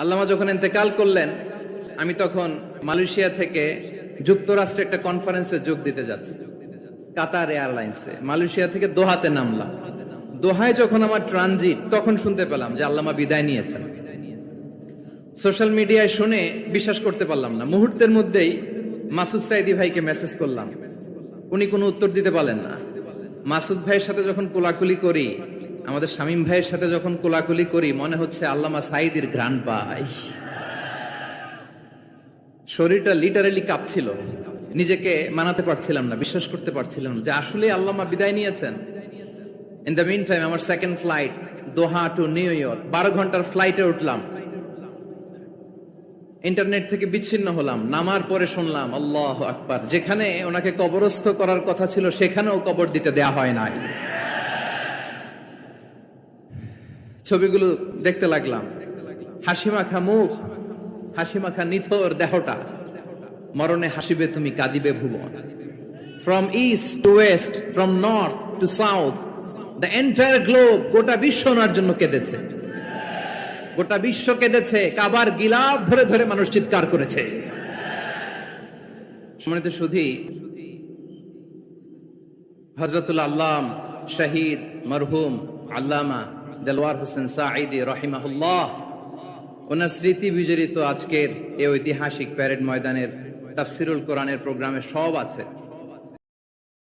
আল্লামা যখন ইন্তেকাল করলেন, আমি তখন মালয়েশিয়া থেকে যুক্তরাষ্ট্রে একটা কনফারেন্সে যোগ দিতে যাচ্ছি, কাতার এয়ারলাইন্সে। মালয়েশিয়া থেকে দোহাতে নামলাম। দোহায় যখন আমার ট্রানজিট, তখন শুনতে পেলাম যে আল্লামা বিদায় নিয়েছেন। সোশ্যাল মিডিয়ায় শুনে বিশ্বাস করতে পারলাম না। মুহূর্তের মধ্যেই মাসুদ সাইদি ভাইকে মেসেজ করলাম, উনি কোনো উত্তর দিতে পারলেন না। মাসুদ ভাইয়ের সাথে যখন কোলাকুলি করি, আমাদের শামীম ভাইয়ের সাথে যখন কোলাকুলি করি, মনে হচ্ছে আল্লামা সাইদির ঘ্রাণ পাই। শরীরটা লিটারালি কাঁপছিল, নিজেকে মানাতে পারছিলাম না, বিশ্বাস করতে পারছিলাম না যে আসলে আল্লামা বিদায় নিয়েছেন। ইন দ্য মিন টাইম আমার সেকেন্ড ফ্লাইট দোহা টু নিউ ইয়র্ক, 12 ঘন্টার ফ্লাইটে উঠলাম। ইন্টারনেট থেকে বিচ্ছিন্ন হলাম। নামার পরে শুনলাম আল্লাহু আকবার, যেখানে ওনাকে কবরস্থ করার কথা ছিল সেখানেও কবর দিতে দেয়া হয় নাই। ছবিগুলো দেখতে লাগলাম, হাসি মাখা মুখ, হাসি মাখা নিথর দেহটা। মরণে হাসিবে তুমি, কাঁদিবে ভুবন। From east to west, from north to south, the entire globe, গোটা বিশ্ব ওনার জন্য কেঁদেছে। গোটা বিশ্ব কেঁদেছে, কাবার গিলাফ ধরে ধরে মানুষ চিৎকার করেছে। সম্মানিত সুধী, হযরতুল আল্লাম শহীদ মরহুম আল্লামা দেলওয়ার হোসেন সাঈদী রাহিমাহুল্লাহ, ওনার স্মৃতি বিজড়িত আজকের এই ঐতিহাসিক প্যারেড ময়দানের তাফসিরুল কোরআনের প্রোগ্রামে সব আছে।